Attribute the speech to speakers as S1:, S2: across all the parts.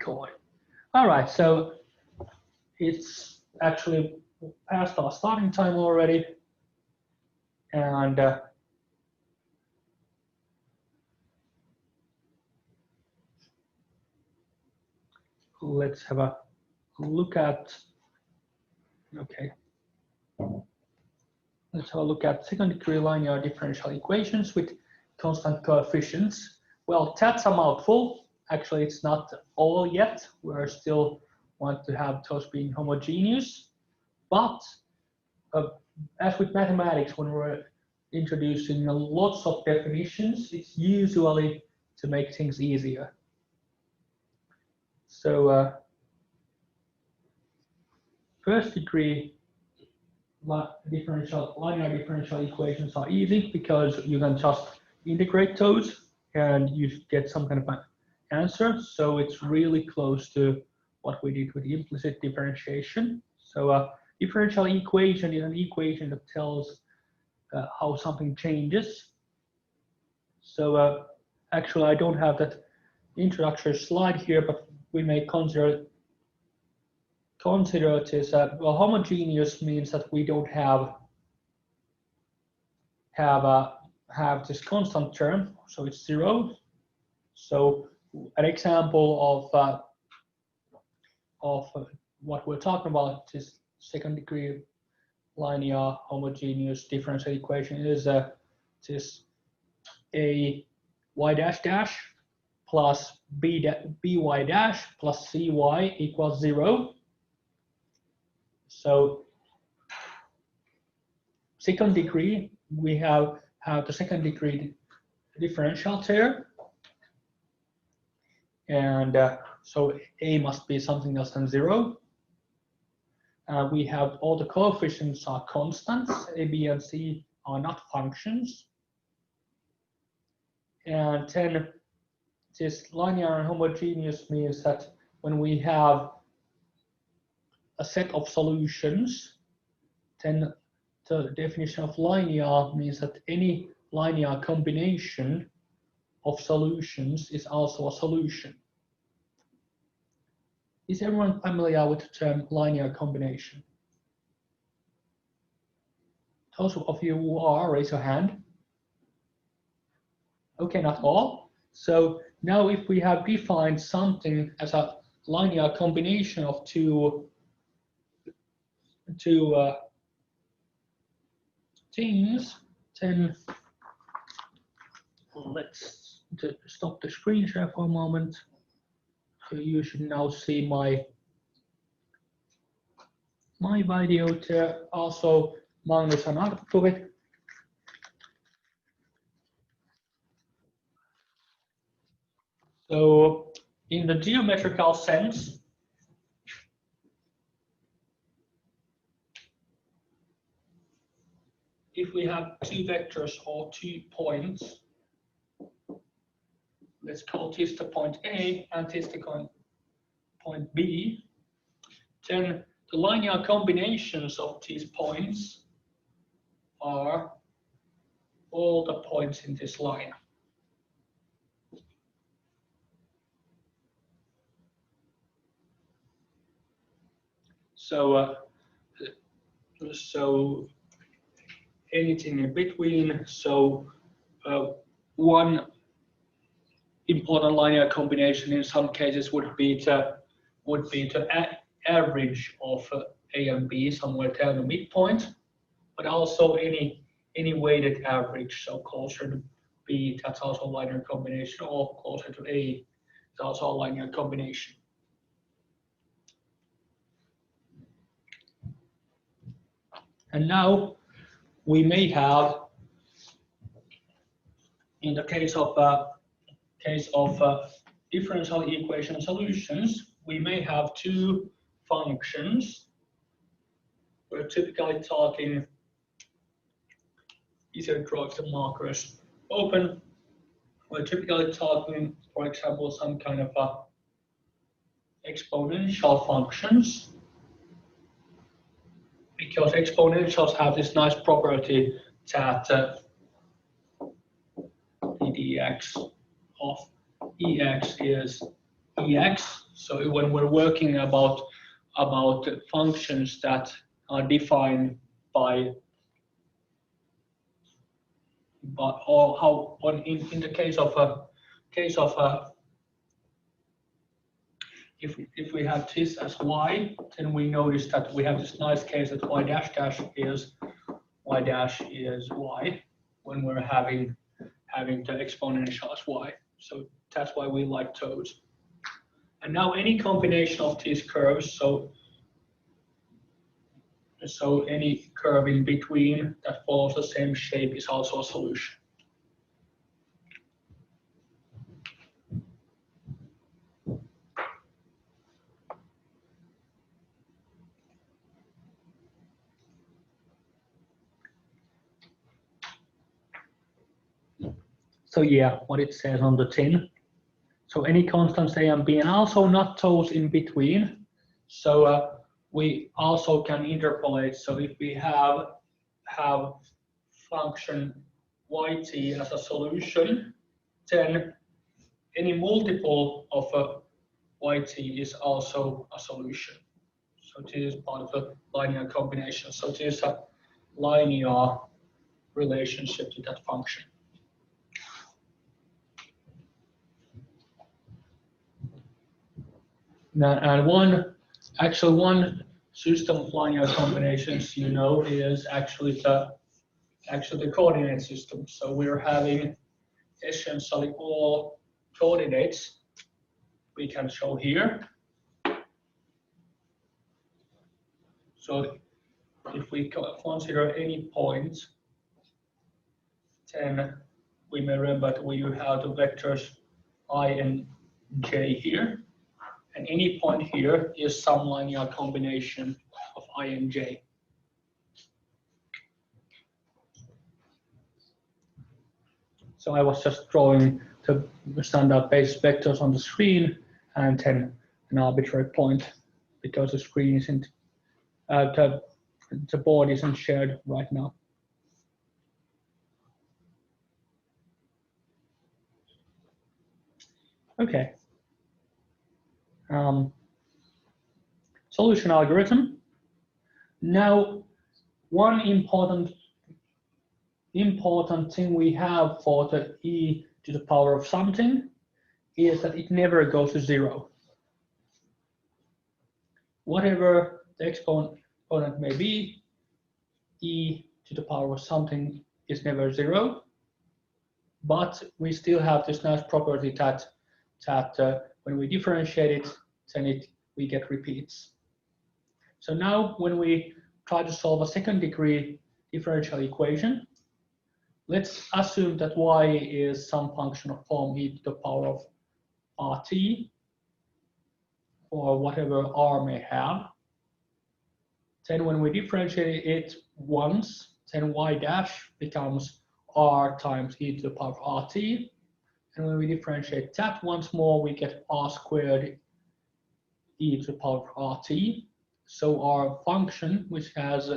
S1: record. All right, so it's actually past our starting time already, and let's have a look at, okay, let's have a look at second-degree linear differential equations with constant coefficients. Well, that's a mouthful. Actually, it's not all yet. We're still want to have those being homogeneous, but as with mathematics, when we're introducing lots of definitions, it's usually to make things easier. So first degree linear differential equations are easy because you can just integrate those and you get some kind of an answer. So it's really close to what we did with implicit differentiation. So a differential equation is an equation that tells how something changes. So actually, I don't have that introductory slide here, but we may consider this. Well, homogeneous means that we don't have this constant term, so it's 0. So an example of what we're talking about is second-degree linear homogeneous differential equation is this a y dash dash plus by dash plus cy equals 0. So second degree, we have the second degree differential there, and so a must be something less than 0. We have all the coefficients are constants. A, b, and c are not functions. And then this linear and homogeneous means that when we have a set of solutions, then the definition of linear means that any linear combination of solutions is also a solution. Is everyone familiar with the term linear combination? Those of you who are, raise your hand. Okay, not all. So now if we have defined something as a linear combination of two things, then let's stop the screen share for a moment. So you should now see my video there. Also, Magnus and Arturi. So in the geometrical sense, if we have two vectors or 2 points, let's call this the point A and this the point B, then the linear combinations of these points are all the points in this line. So anything in between. So one important linear combination in some cases would be the average of A and B somewhere down the midpoint, but also any weighted average. So closer to B, that's also a linear combination, or closer to A, it's also a linear combination. And now we may have, in the case of differential equation solutions, we may have two functions. We're typically talking, easier to draw if the marker is open. We're typically talking, for example, some kind of exponential functions, because exponentials have this nice property that the dx of ex is ex. So when we're working about functions that are defined by or how in the case of a if we have this as y, then we notice that we have this nice case that y dash dash is y when we're having the exponential as y. So that's why we like those. And now any combination of these curves, so any curve in between that follows the same shape is also a solution. So yeah, what it says on the tin. So any constants A and B, and also not those in between. So we also can interpolate. So if we have function yt as a solution, then any multiple of yt is also a solution. So this is part of the linear combination. So this is a linear relationship to that function. And one system of linear combinations, is actually the coordinate system. So we're having essentially all coordinates we can show here. So if we consider any point, then we may remember that we have the vectors I and j here. And any point here is some linear combination of I and j. So I was just drawing the standard basis vectors on the screen and then an arbitrary point because the screen isn't, the board isn't shared right now. Okay. Solution algorithm. Now, one important thing we have for the e to the power of something is that it never goes to 0. Whatever the exponent may be, e to the power of something is never 0. But we still have this nice property that when we differentiate it, then we get repeats. So now when we try to solve a second degree differential equation, let's assume that y is some function of form e to the power of rt, or whatever r may have. Then when we differentiate it once, then y dash becomes r times e to the power of rt. And when we differentiate that once more, we get r squared e to the power of rt. So our function, which has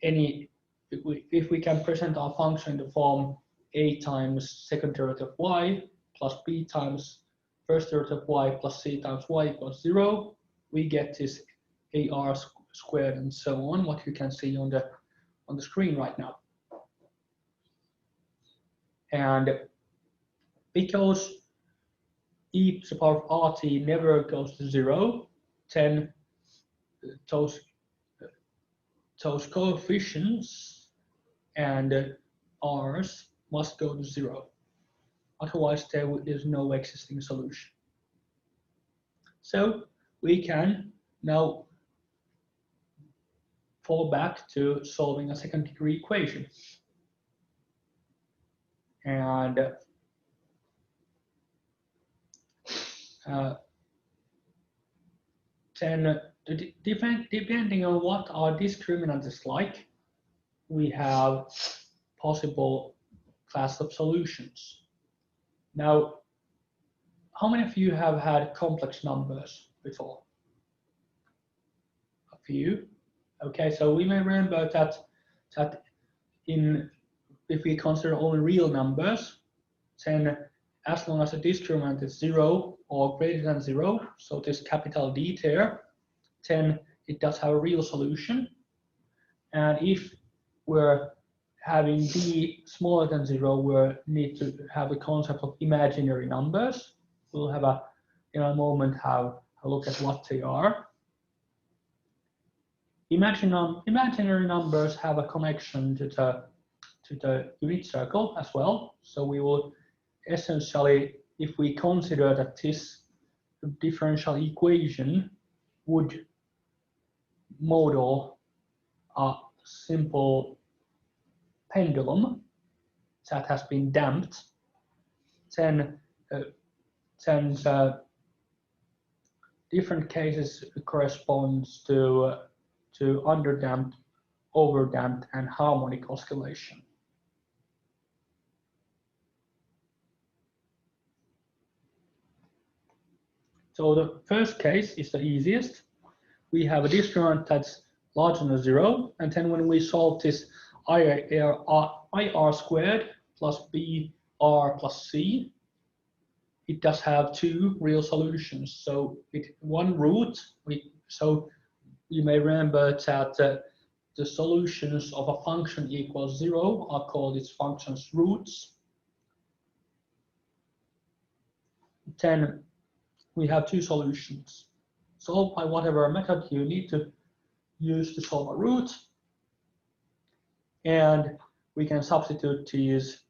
S1: any, if we can present our function in the form a times second derivative y plus b times first derivative y plus c times y equals 0, we get this ar squared and so on, what you can see on the screen right now. And because e to the power of rt never goes to 0, then those coefficients and r's must go to 0. Otherwise, there is no existing solution. So we can now fall back to solving a second degree equation. And then depending on what our discriminant is like, we have possible class of solutions. Now, how many of you have had complex numbers before? A few. Okay, so we may remember that if we consider only real numbers, then as long as the discriminant is 0, or greater than 0, so this capital D there, then it does have a real solution. And if we're having D smaller than 0, we need to have the concept of imaginary numbers. We'll have in a moment have a look at what they are. Imaginary numbers have a connection to the unit circle as well. So we will essentially, if we consider that this differential equation would model a simple pendulum that has been damped, then different cases corresponds to underdamped, overdamped, and harmonic oscillation. So the first case is the easiest. We have a discriminant that's larger than 0, and then when we solve this IR squared plus BR plus C, it does have two real solutions. So one root, so you may remember that the solutions of a function equals 0 are called its function's roots. Then we have two solutions. Solve by whatever method you need to use to solve a root. And we can substitute these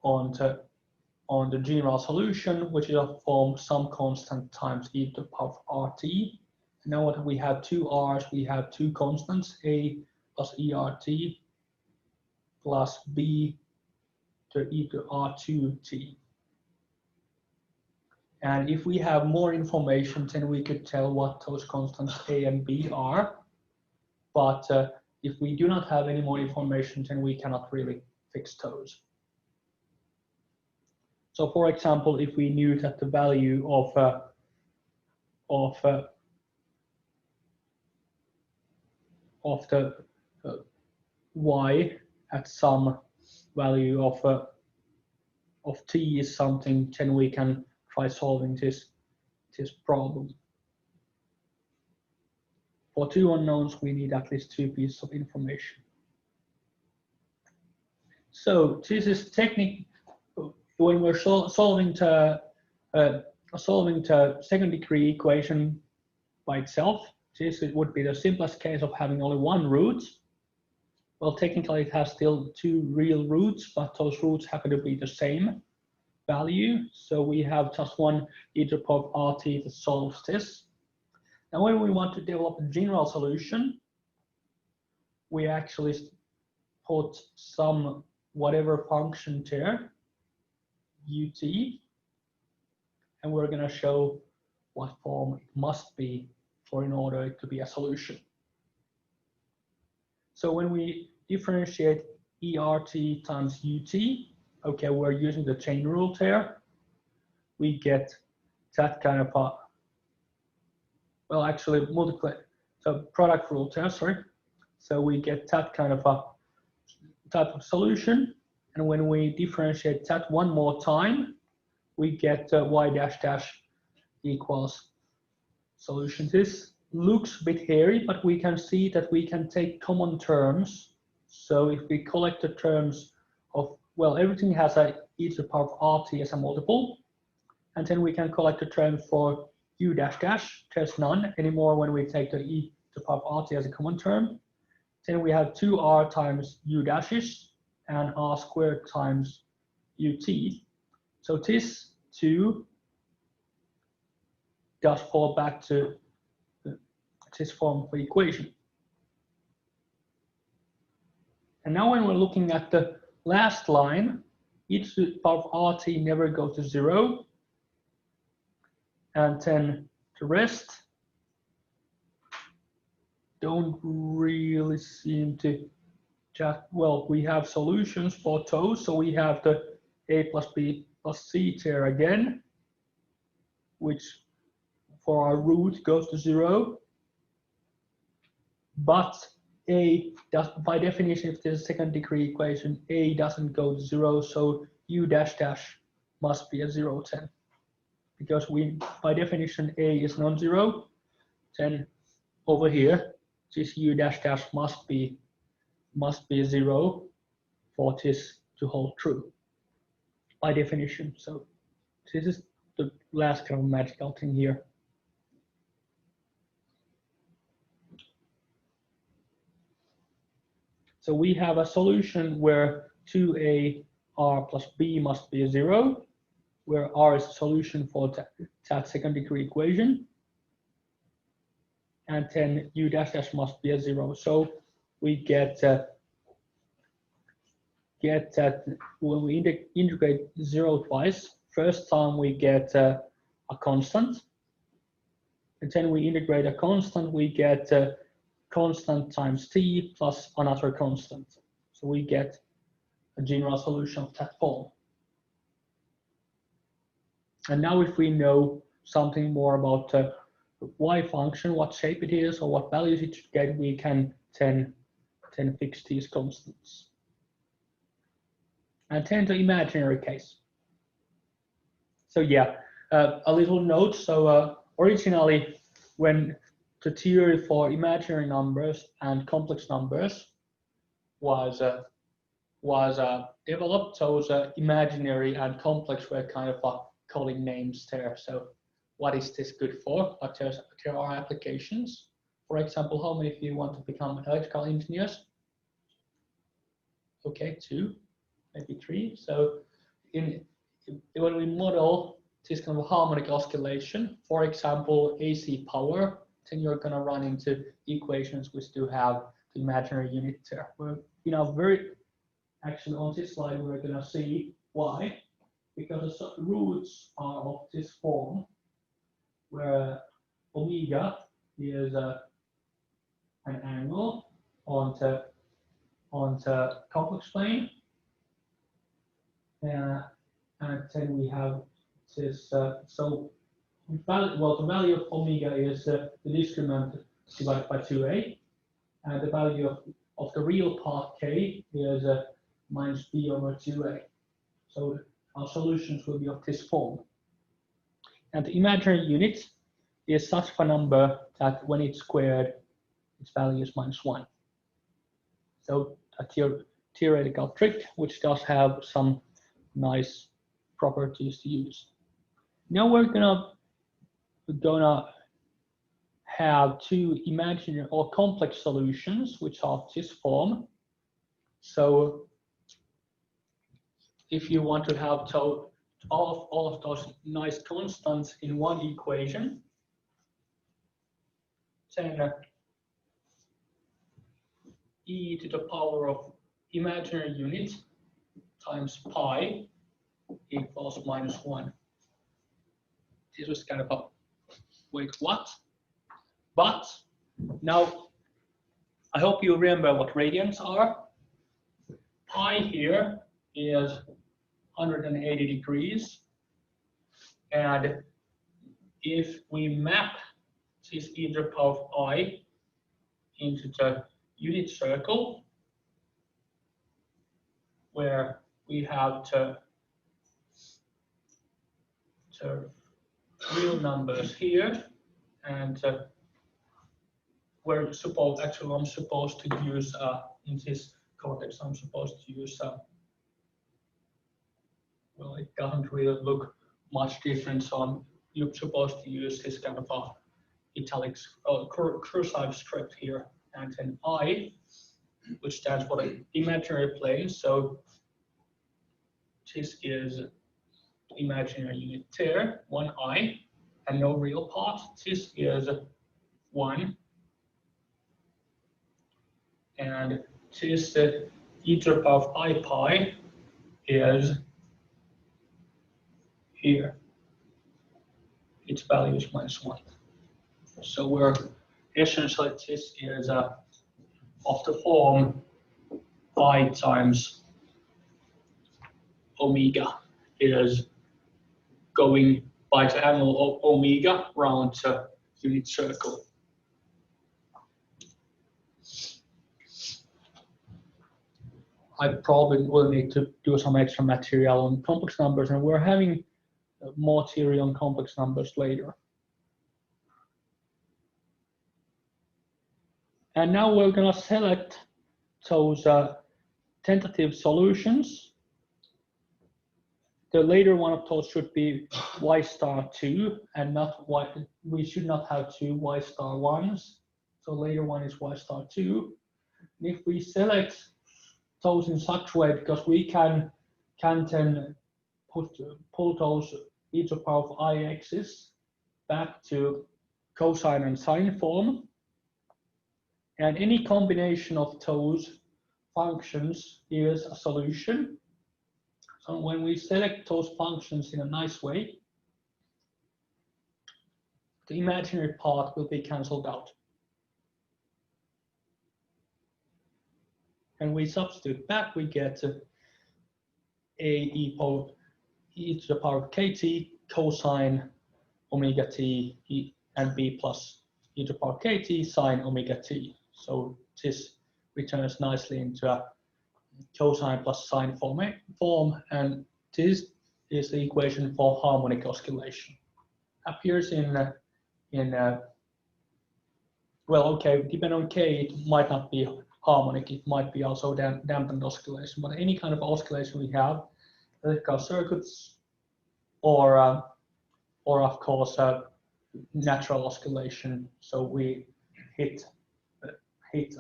S1: on the general solution, which is of form some constant times e to the power of RT. And now what we have two R's, we have two constants, A plus ERT plus B to e to R2T. And if we have more information, then we could tell what those constants A and B are. But if we do not have any more information, then we cannot really fix those. So for example, if we knew that the value of the y at some value of t is something, then we can try solving this problem. For two unknowns, we need at least two pieces of information. So this is technique when we're solving the second degree equation by itself. This would be the simplest case of having only one root. Well, technically it has still two real roots, but those roots happen to be the same value. So we have just one e to the power of RT that solves this. Now when we want to develop a general solution, we actually put some whatever function there, ut, and we're going to show what form it must be in order it to be a solution. So when we differentiate ERT times UT, okay, we're using the chain rule there, we get that kind of a, well, actually multiply, so product rule there, sorry. So we get that kind of a type of solution, and when we differentiate that one more time, we get y dash dash equals solution. This looks a bit hairy, but we can see that we can take common terms. So if we collect the terms of, well, everything has a e to the power of RT as a multiple, and then we can collect the terms for u dash dash, there's none anymore when we take the e to the power of RT as a common term. Then we have 2r times u dashes and r squared times ut. So this 2 does fall back to this form of the equation. And now when we're looking at the last line, e to the power of RT never goes to 0. And then the rest don't really seem to just, well, we have solutions for those. So we have the a plus b plus c there again, which for our root goes to 0. But a does, by definition, if there's a second degree equation, a doesn't go to 0, so u dash dash must be a 0, 10. because we, by definition, A is non-zero, then over here, this U dash dash must be 0 for this to hold true, by definition. So this is the last kind of magical thing here. So we have a solution where 2a r plus b must be 0, where r is a solution for that second degree equation, and then u dash dash must be a 0. So we get that when we integrate 0 twice, first time we get a constant, and then we integrate a constant, we get constant times t plus another constant. So we get a general solution of that form. And now if we know something more about the y function, what shape it is or what values it should get, we can then fix these constants. And then the imaginary case. So yeah, a little note. So originally, when the theory for imaginary numbers and complex numbers was developed, those imaginary and complex were kind of calling names there. So what is this good for? But there are applications. For example, how many of you want to become electrical engineers? Okay, 2, maybe 3. So when we model this kind of harmonic oscillation, for example, AC power, then you're going to run into equations which do have the imaginary unit there. Actually on this slide, we're going to see why, because the roots are of this form, where omega is an angle on the complex plane, and then we have this. So, the value of omega is the discriminant divided by 2a, and the value of the real part k is minus b over 2a. So our solutions will be of this form. And the imaginary unit is such a number that when it's squared, its value is -1. So a theoretical trick, which does have some nice properties to use. Now we're gonna have two imaginary or complex solutions, which are of this form. So if you want to have all of those nice constants in one equation, then e to the power of imaginary unit times pi equals -1. This was kind of a, wait, what? But now I hope you remember what radians are. Pi here is 180 degrees. And if we map this e to the power of I into the unit circle, where we have the real numbers here, and I'm supposed to use, in this context, I'm supposed to use, well, it doesn't really look much different, so you're supposed to use this kind of a italics, cursive script here, and then I, which stands for the imaginary plane. So this is imaginary unit there, 1i, and no real part. This is 1, and this e to the power of I pi is here. Its value is -1. So we're essentially, this is of the form I times omega is going by the angle of omega around the unit circle. I probably will need to do some extra material on complex numbers, and we're having more theory on complex numbers later. And now we're going to select those tentative solutions. The later one of those should be y star 2 and not y. We should not have two y star 1s. So later one is y star 2. And if we select those in such a way, because we can then pull those e to the power of I x's back to cosine and sine form. And any combination of those functions is a solution. So when we select those functions in a nice way, the imaginary part will be cancelled out. And we substitute back, we get a e to the power of kt cosine omega t and b plus e to the power of kt sine omega t. So this returns nicely into a cosine plus sine form, and this is the equation for harmonic oscillation. Appears in well, okay, depending on k, it might not be harmonic, it might be also dampened oscillation, but any kind of oscillation we have, electrical circuits, or of course natural oscillation. So we hit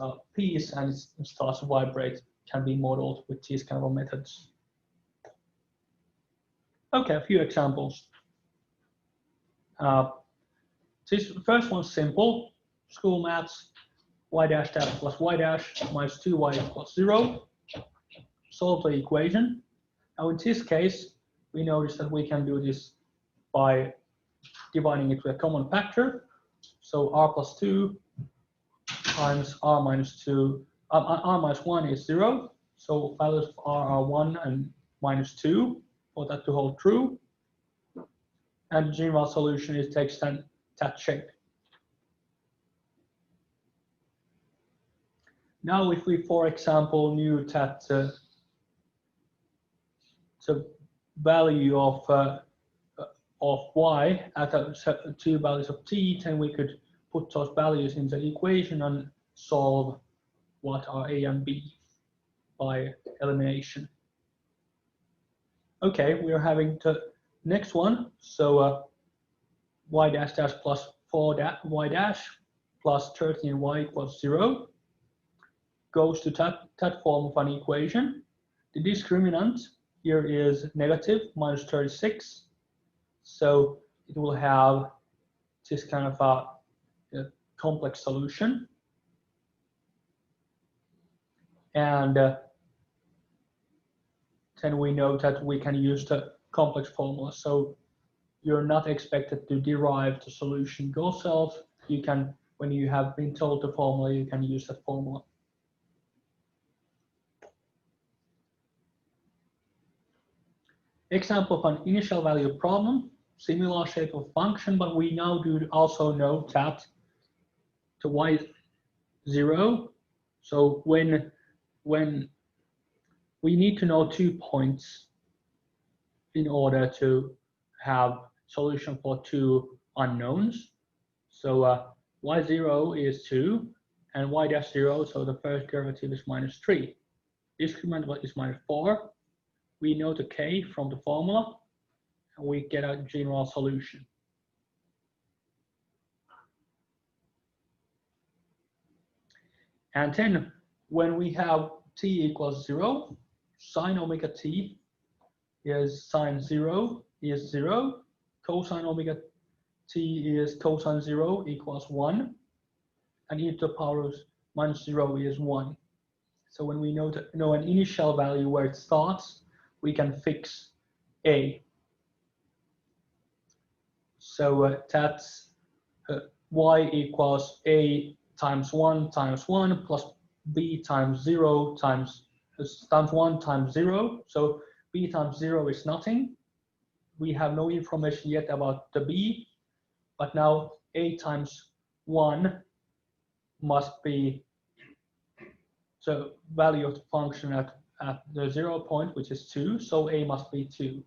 S1: a piece and it starts to vibrate, can be modeled with these kind of methods. Okay, a few examples. This first one's simple, school maths, y dash dash plus y dash minus 2y plus 0. Solve the equation. Now in this case, we notice that we can do this by dividing it with a common factor. So r plus 2 times r minus 2, r minus 1 is 0. So values of r are 1 and minus 2 for that to hold true. And the general solution is takes that shape. Now if we, for example, knew that the value of y at two values of t, then we could put those values in the equation and solve what are a and b by elimination. Okay, we are having the next one. So y dash dash plus 4y dash plus 13y equals 0 goes to that form of an equation. The discriminant here is negative, minus 36. So it will have this kind of a complex solution. And then we know that we can use the complex formula. So you're not expected to derive the solution yourself. You can, when you have been told the formula, you can use that formula. Example of an initial value problem, similar shape of function, but we now do also know that the y0. So when we need to know 2 points in order to have solution for 2 unknowns. So y0 is 2 and y dash 0, so the first derivative is minus 3. Discriminant is minus 4. We know the k from the formula, and we get a general solution. And then when we have t equals 0, sine omega t is sine 0 is 0, cosine omega t is cosine 0 equals 1, and e to the power of minus 0 is 1. So when we know an initial value where it starts, we can fix a. So that's y equals a times 1 plus b times 0 times 1 times 0. So b times 0 is nothing. We have no information yet about the b, but now a times 1 must be the value of the function at the 0 point, which is 2, so a must be 2.